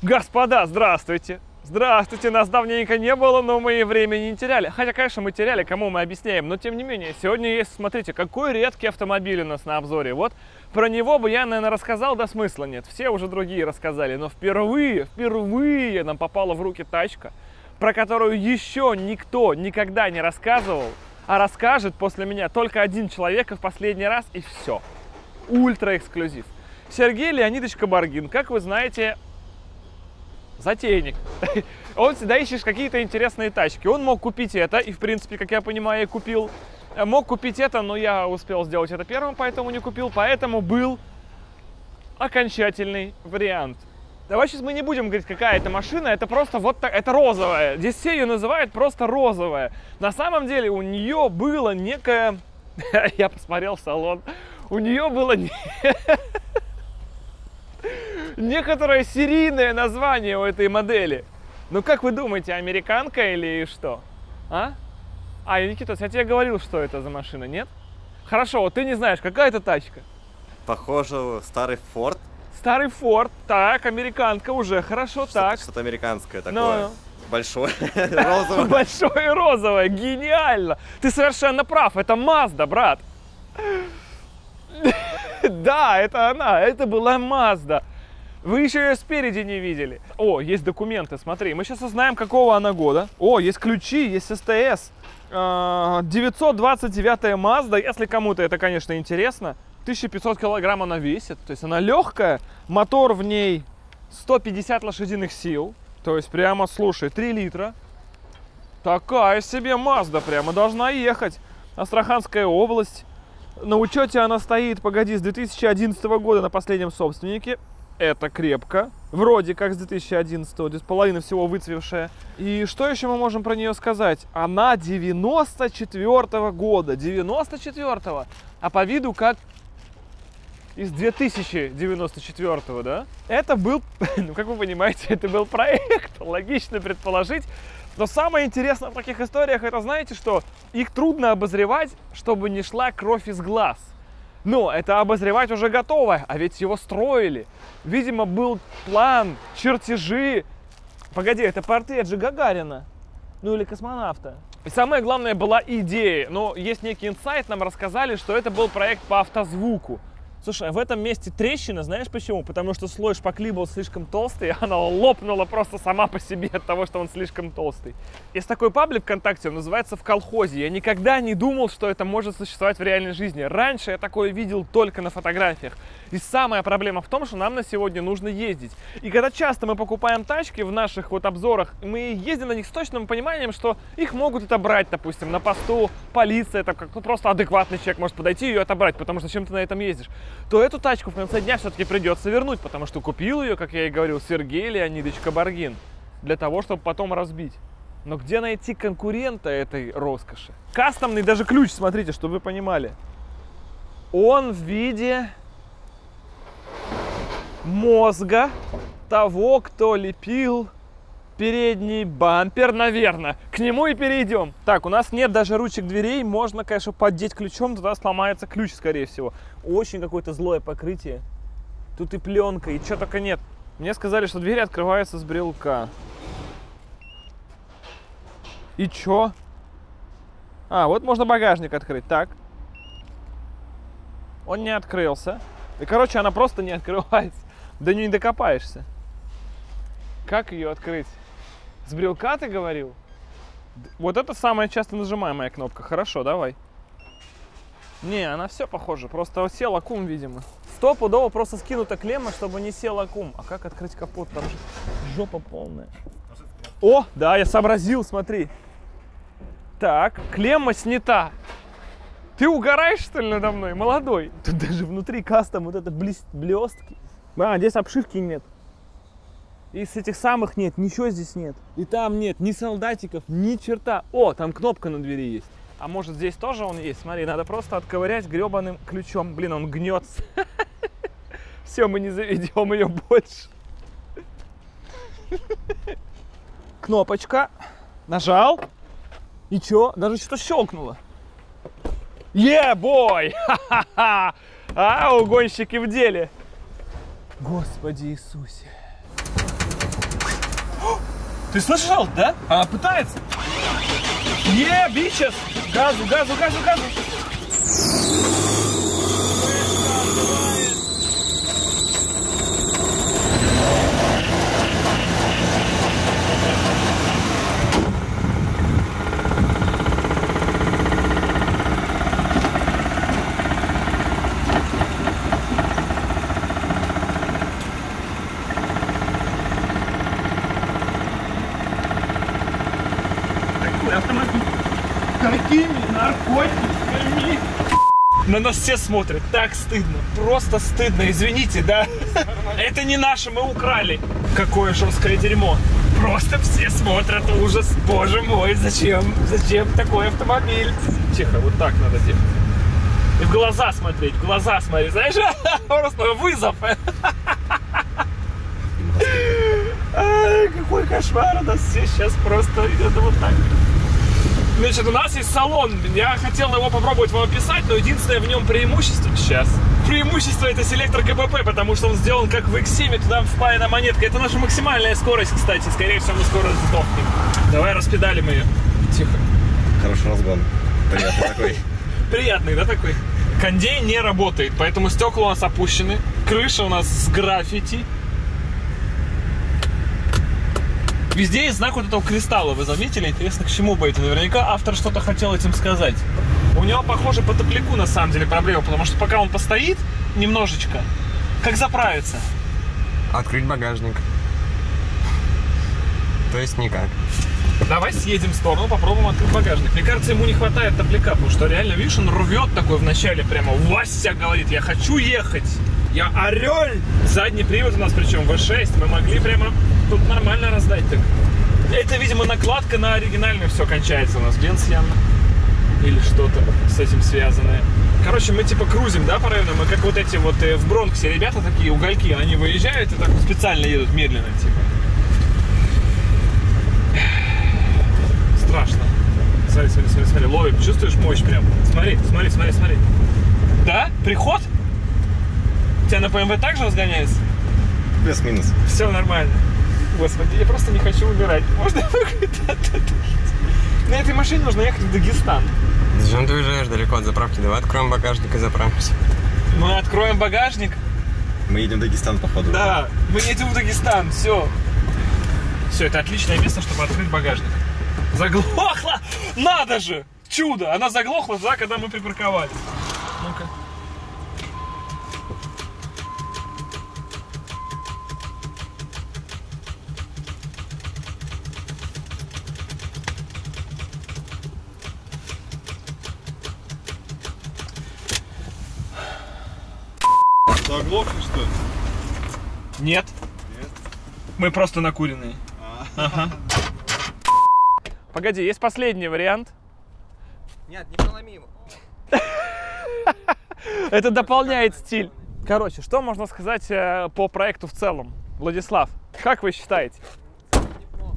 Господа, здравствуйте! Здравствуйте, нас давненько не было, но мы и время не теряли. Хотя, конечно, мы теряли, кому мы объясняем, но тем не менее, сегодня есть, смотрите, какой редкий автомобиль у нас на обзоре. Вот про него бы я, наверное, рассказал, да смысла нет. Все уже другие рассказали, но впервые нам попала в руки тачка, про которую еще никто никогда не рассказывал, а расскажет после меня только один человек и в последний раз, и все. Ультра-эксклюзив. Сергей Леонидович Кабаргин, как вы знаете, затейник. Он всегда ищет какие-то интересные тачки. Он мог купить это, и в принципе, как я понимаю, и купил. Мог купить это, но я успел сделать это первым, поэтому не купил. Поэтому был окончательный вариант. Давай сейчас мы не будем говорить, какая это машина. Это просто вот так, это розовая. Здесь все ее называют просто розовая. На самом деле у нее было некое... Я посмотрел в салон. У нее было... некоторое серийное название у этой модели. Ну, как вы думаете, американка или что? А? Никитос, я тебе говорил, что это за машина, нет? Хорошо, вот ты не знаешь, какая это тачка? Похоже, старый Ford. Старый Ford, так, американка уже, хорошо, так. Что-то американское такое. Но... Большое, розовое. Большое розовое, гениально. Ты совершенно прав, это Mazda, брат. Да, это она, это была Mazda. Вы еще ее спереди не видели. О, есть документы, смотри. Мы сейчас узнаем, какого она года. О, есть ключи, есть СТС. 929-я Mazda. Если кому-то это, конечно, интересно. 1500 килограмм она весит. То есть она легкая. Мотор в ней 150 лошадиных сил. То есть прямо, слушай, 3 литра. Такая себе Mazda прямо должна ехать. Астраханская область. На учете она стоит, погоди, с 2011 года на последнем собственнике. Это крепко. Вроде как с 2011-го, здесь половина всего выцвевшая. И что еще мы можем про нее сказать? Она 94-го года. 94-го. А по виду как из 2094-го, да? Это был, ну как вы понимаете, это был проект. Логично предположить. Но самое интересное в таких историях, это знаете что? Их трудно обозревать, чтобы не шла кровь из глаз. Но это обозревать уже готово, а ведь его строили. Видимо, был план, чертежи. Погоди, это портрет же Гагарина. Ну или космонавта. И самое главное была идея. Но есть некий инсайт, нам рассказали, что это был проект по автозвуку. Слушай, в этом месте трещина, знаешь почему? Потому что слой шпакли был слишком толстый, и она лопнула просто сама по себе от того, что он слишком толстый. Есть такой паблик ВКонтакте, он называется «В колхозе». Я никогда не думал, что это может существовать в реальной жизни. Раньше я такое видел только на фотографиях. И самая проблема в том, что нам на сегодня нужно ездить. И когда часто мы покупаем тачки в наших вот обзорах, мы ездим на них с точным пониманием, что их могут отобрать, допустим, на посту, полиция, это как просто адекватный человек может подойти и ее отобрать, потому что чем ты на этом ездишь, то эту тачку в конце дня все-таки придется вернуть, потому что купил ее, как я и говорил, Сергей Леонидович Кабаргин, для того, чтобы потом разбить. Но где найти конкурента этой роскоши? Кастомный даже ключ, смотрите, чтобы вы понимали. Он в виде мозга того, кто лепил передний бампер, наверное. К нему и перейдем. Так, у нас нет даже ручек дверей. Можно, конечно, поддеть ключом, туда сломается ключ, скорее всего. Очень какое-то злое покрытие. Тут и пленка, и чего только нет. Мне сказали, что двери открываются с брелка. И чё? А, вот можно багажник открыть. Так. Он не открылся. И, короче, она просто не открывается. Да не докопаешься. Как ее открыть? С брелка ты говорил? Вот это самая часто нажимаемая кнопка. Хорошо, давай. Не, она все похоже. Просто сел аккум, видимо. Стопудово просто скинута клемма, чтобы не сел аккум. А как открыть капот? Там же жопа полная. О, да, я сообразил, смотри. Так, клемма снята. Ты угораешь, что ли, надо мной? Молодой. Тут даже внутри кастом вот это блестки. А, здесь обшивки нет. И с этих самых нет, ничего здесь нет. И там нет ни солдатиков, ни черта. О, там кнопка на двери есть. А может здесь тоже он есть? Смотри, надо просто отковырять гребаным ключом. Блин, он гнется. Все, мы не заведем ее больше. Кнопочка. Нажал. И чё? Даже что-то щелкнуло. Бой! Ха-ха-ха! А, угонщики в деле. Господи Иисусе. Ты слышал, да? Она пытается. Бичес! Газу, газу, газу, газу! Автомобиль. Какими наркотиками? На нас все смотрят. Так стыдно. Просто стыдно. Извините, да? Это не наше, мы украли. Какое жесткое дерьмо. Просто все смотрят. Ужас. Боже мой, зачем? Зачем такой автомобиль? Тихо, вот так надо делать. И в глаза смотреть, в глаза смотреть. Знаешь, просто вызов. Какой кошмар. У нас все сейчас просто идет вот так. Значит, у нас есть салон. Я хотел его попробовать вам описать, но единственное в нем преимущество... Сейчас. Преимущество — это селектор КПП, потому что он сделан как в X7, и туда впаяна монетка. Это наша максимальная скорость, кстати. Скорее всего, мы скоро сдохнем. Давай распедалим ее. Тихо. Хороший разгон. Приятный такой. Приятный, да, такой? Кондей не работает, поэтому стекла у нас опущены. Крыша у нас с граффити. Везде есть знак вот этого кристалла, вы заметили? Интересно, к чему бы это? Наверняка автор что-то хотел этим сказать. У него, похоже, по топляку на самом деле проблема, потому что пока он постоит немножечко, как заправиться? Открыть багажник. То есть никак. Давай съедем в сторону, попробуем открыть багажник. Мне кажется, ему не хватает топляка, потому что реально, видишь, он рвет такой вначале прямо. Вася говорит, я хочу ехать. Я орел. Задний привод у нас причем V6. Мы могли прямо тут нормально раздать так. Это, видимо, накладка на оригинальную все кончается у нас. Бенз явно. Или что-то с этим связанное. Короче, мы типа крузим, да, по району. Мы как вот эти вот в Бронксе ребята такие, угольки. Они выезжают и так вот специально едут медленно, типа. Страшно. Смотри, смотри, смотри, смотри. Ловим. Чувствуешь мощь прям? Смотри, смотри, смотри, смотри. Да? Приход? У тебя на ПМВ также разгоняется? Плюс-минус. Все нормально. Господи, я просто не хочу выбирать. Можно на этой машине нужно ехать в Дагестан. Зачем ты уезжаешь далеко от заправки? Давай откроем багажник и заправимся. Мы откроем багажник. Мы едем в Дагестан, походу. Да, мы едем в Дагестан. Все. Все, это отличное место, чтобы открыть багажник. Заглохла! Надо же! Чудо! Она заглохла, да, когда мы припарковались. Ну-ка. Заглохли, что ли? Нет. Нет. Мы просто накуренные. Ага. Погоди, есть последний вариант. Нет, не проломи его. Это дополняет стиль. Короче, что можно сказать по проекту в целом? Владислав, как вы считаете?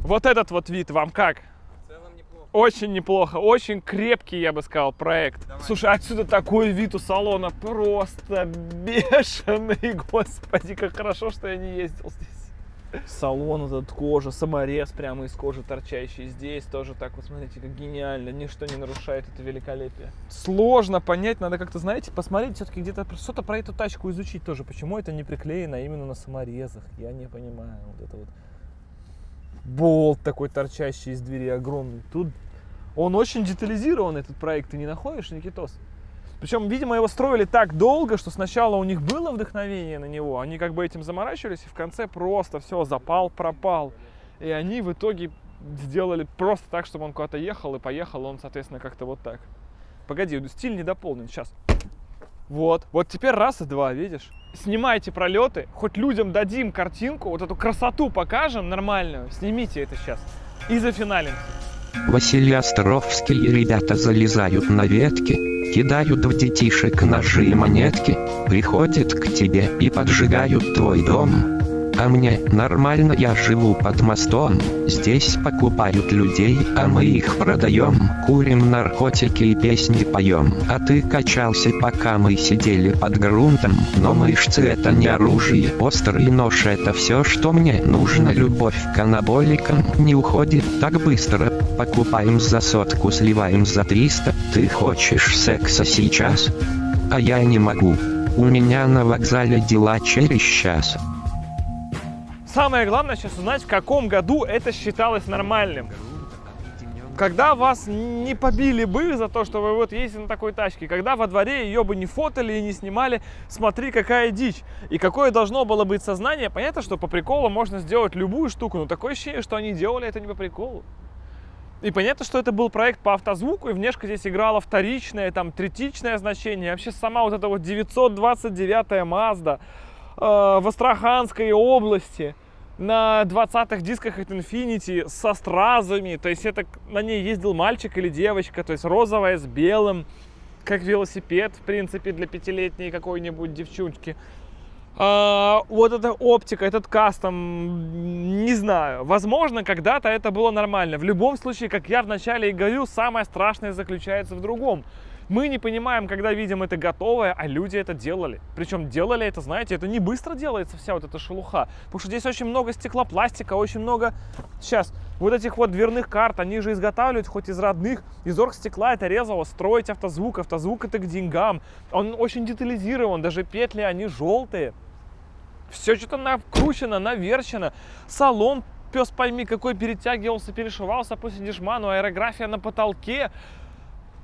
Вот этот вот вид вам как? В целом неплохо. Очень неплохо, очень крепкий, я бы сказал, проект. Давай. Слушай, отсюда такой вид у салона просто бешеный. Господи, как хорошо, что я не ездил здесь. Салон этот, кожа, саморез прямо из кожи торчащий. Здесь тоже так вот, смотрите, как гениально. Ничто не нарушает это великолепие. Сложно понять, надо как-то, знаете, посмотреть, все-таки где-то что-то про эту тачку изучить тоже. Почему это не приклеено именно на саморезах? Я не понимаю. Вот это вот болт такой торчащий из двери огромный. Тут он очень детализирован, этот проект, ты не находишь, Никитос? Причем, видимо, его строили так долго, что сначала у них было вдохновение на него, они как бы этим заморачивались, и в конце просто все, запал, пропал. И они в итоге сделали просто так, чтобы он куда-то ехал и поехал, он, соответственно, как-то вот так. Погоди, стиль недополнен, сейчас. Вот теперь раз и два, видишь? Снимайте пролеты, хоть людям дадим картинку, вот эту красоту покажем нормальную, снимите это сейчас и зафиналим. Василий Островский и ребята залезают на ветки, кидают в детишек ножи и монетки, приходят к тебе и поджигают твой дом. А мне нормально, я живу под мостом. Здесь покупают людей, а мы их продаем. Курим наркотики и песни поем. А ты качался, пока мы сидели под грунтом. Но мышцы это не оружие. Острый нож это все, что мне нужно. Любовь к анаболикам не уходит так быстро. Покупаем за 100, сливаем за 300. Ты хочешь секса сейчас? А я не могу. У меня на вокзале дела через час. Самое главное сейчас узнать, в каком году это считалось нормальным. Когда вас не побили бы за то, что вы вот ездите на такой тачке, когда во дворе ее бы не фотали и не снимали, смотри, какая дичь. И какое должно было быть сознание. Понятно, что по приколу можно сделать любую штуку, но такое ощущение, что они делали это не по приколу. И понятно, что это был проект по автозвуку, и внешка здесь играла вторичное, там, третичное значение. Вообще сама вот эта вот 929-я Mazda в Астраханской области на 20-х дисках от Infiniti со стразами. То есть это на ней ездил мальчик или девочка, то есть розовая с белым, как велосипед, в принципе, для 5-летней какой-нибудь девчонки. Вот эта оптика, этот кастом, не знаю, возможно, когда-то это было нормально. В любом случае, как я вначале и говорил, самое страшное заключается в другом. Мы не понимаем, когда видим это готовое, а люди это делали. Причем делали это, знаете, это не быстро делается вся вот эта шелуха. Потому что здесь очень много стеклопластика, очень много... Сейчас, вот этих вот дверных карт, они же изготавливают хоть из родных. Из оргстекла это резало строить автозвук. Автозвук это к деньгам. Он очень детализирован, даже петли, они желтые. Все что-то накручено, наверчено. Салон, пес пойми, какой перетягивался, перешивался после дешману, аэрография на потолке.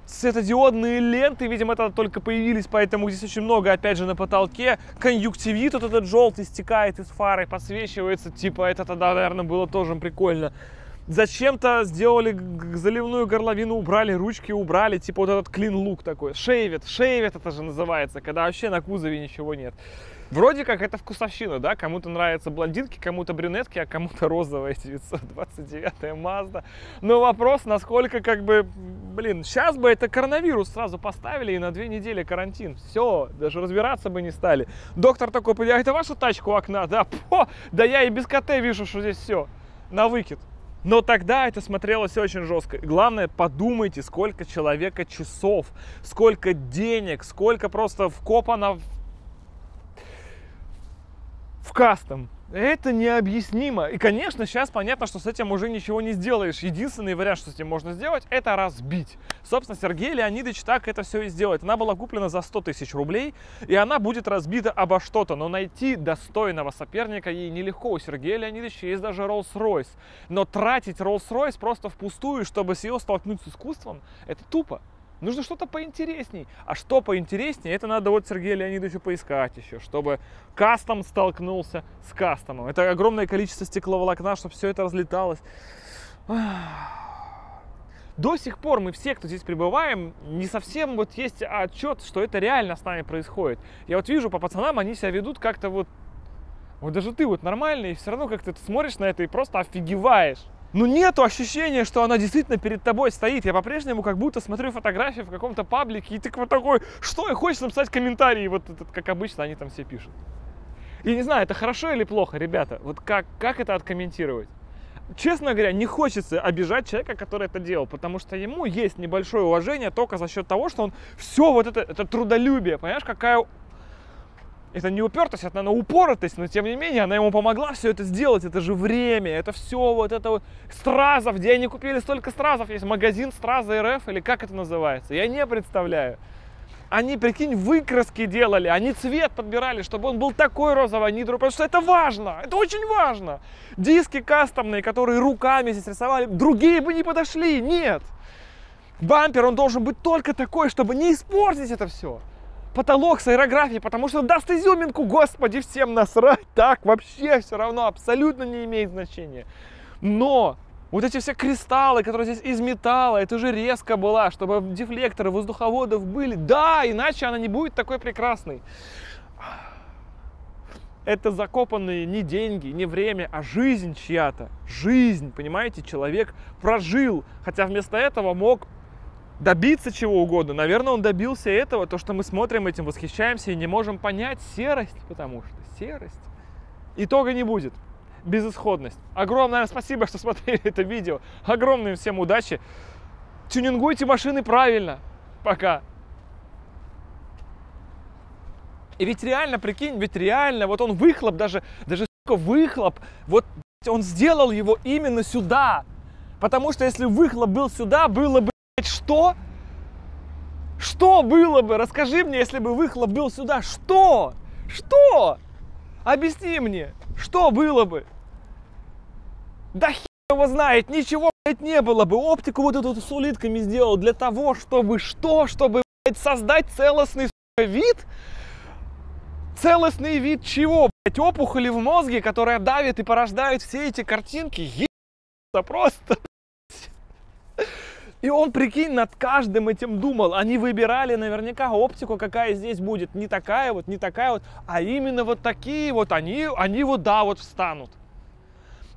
Светодиодные ленты, видимо, это только появились, поэтому здесь очень много, опять же, на потолке. Конъюнктивит вот этот желтый стекает из фары, подсвечивается, типа, это тогда, наверное, было тоже прикольно. Зачем-то сделали заливную горловину, убрали, ручки убрали, типа вот этот клин-лук такой. Шейвет это же называется, когда вообще на кузове ничего нет. Вроде как это вкусовщина, да, кому-то нравятся блондинки, кому-то брюнетки, а кому-то розовая 929-я Mazda. Но вопрос, насколько как бы, блин, сейчас бы это коронавирус сразу поставили и на 2 недели карантин. Все, даже разбираться бы не стали. Доктор такой, а это ваша тачка у окна? Да, да я и без КТ вижу, что здесь все на выкид. Но тогда это смотрелось очень жестко. И главное, подумайте, сколько человека часов, сколько денег, сколько просто вкопано в кастом. Это необъяснимо. И, конечно, сейчас понятно, что с этим уже ничего не сделаешь. Единственный вариант, что с этим можно сделать, это разбить. Собственно, Сергей Леонидович так это все и сделает. Она была куплена за 100 000 рублей, и она будет разбита обо что-то. Но найти достойного соперника ей нелегко. У Сергея Леонидовича есть даже Rolls-Royce. Но тратить Rolls-Royce просто впустую, чтобы с ее столкнуть с искусством, это тупо. Нужно что-то поинтересней. А что поинтереснее, это надо вот Сергею Леонидовичу поискать еще, чтобы кастом столкнулся с кастомом. Это огромное количество стекловолокна, чтобы все это разлеталось. До сих пор мы все, кто здесь пребываем, не совсем вот есть отчет, что это реально с нами происходит. Я вот вижу по пацанам, они себя ведут как-то вот даже ты вот нормальный, и все равно как-то ты смотришь на это и просто офигеваешь. Ну нету ощущения, что она действительно перед тобой стоит. Я по-прежнему как будто смотрю фотографии в каком-то паблике, и ты вот такой, что? И хочешь написать комментарии, вот как обычно они там все пишут. Я не знаю, это хорошо или плохо, ребята, вот как это откомментировать? Честно говоря, не хочется обижать человека, который это делал, потому что ему есть небольшое уважение только за счет того, что он все вот это трудолюбие, понимаешь, какая... Это не упертость, это, наверное, упоротость, но тем не менее она ему помогла все это сделать. Это же время, это все вот это вот стразов, где они купили столько стразов. Есть магазин Стразы РФ, или как это называется, я не представляю. Они, прикинь, выкраски делали, они цвет подбирали, чтобы он был такой розовый, они другой, потому что это важно, это очень важно. Диски кастомные, которые руками здесь рисовали, другие бы не подошли, нет. Бампер, он должен быть только такой, чтобы не испортить это все. Потолок с аэрографией, потому что даст изюминку, господи, всем насрать, так вообще все равно абсолютно не имеет значения. Но вот эти все кристаллы, которые здесь из металла, это же резко была, чтобы дефлекторы воздуховодов были, да, иначе она не будет такой прекрасной. Это закопанные не деньги, не время, а жизнь чья-то, жизнь, понимаете, человек прожил, хотя вместо этого мог добиться чего угодно. Наверное, он добился этого, то, что мы смотрим этим, восхищаемся и не можем понять серость, потому что серость. итога не будет. Безысходность. Огромное спасибо, что смотрели это видео. Огромной всем удачи. Тюнингуйте машины правильно. Пока. И ведь реально, прикинь, ведь реально, вот он выхлоп, даже выхлоп, вот он сделал его именно сюда. Потому что если выхлоп был сюда, было бы, что? Что было бы? Расскажи мне, если бы выхлоп был сюда. Что? Что? Объясни мне, что было бы? Да хер его знает, ничего, блядь, не было бы. Оптику вот эту с улитками сделал для того, чтобы что? Чтобы, блядь, создать целостный, сука, вид? Целостный вид чего, блядь? Опухоли в мозге, которая давит и порождает все эти картинки? Ебаться просто, блядь. И он, прикинь, над каждым этим думал. Они выбирали наверняка оптику, какая здесь будет. Не такая вот, не такая вот, а именно вот такие вот. Они вот, да, вот встанут.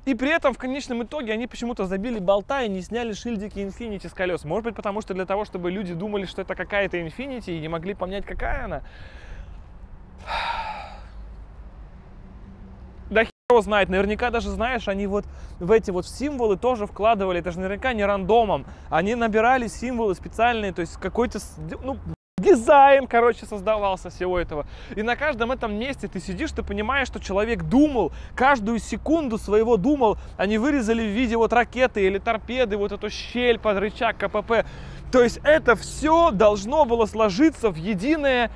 И при этом в конечном итоге они почему-то забили болта и не сняли шильдики Infiniti с колес. Может быть, потому что для того, чтобы люди думали, что это какая-то Infiniti и не могли понять, какая она. Да хер его знает. Наверняка даже, знаешь, они вот в эти вот символы тоже вкладывали. Это же наверняка не рандомом. Они набирали символы специальные, то есть какой-то, ну, дизайн, короче, создавался всего этого. И на каждом этом месте ты сидишь, ты понимаешь, что человек думал, каждую секунду своего думал. Они вырезали в виде вот ракеты или торпеды, вот эту щель под рычаг КПП. То есть это все должно было сложиться в единое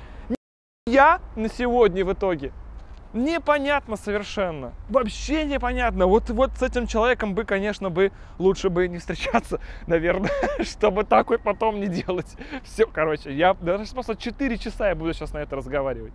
я на сегодня в итоге. Непонятно совершенно. Вообще непонятно. Вот с этим человеком бы, конечно, лучше бы не встречаться, наверное, чтобы так вот потом не делать. Все, короче, я даже просто 4 часа я буду сейчас на это разговаривать.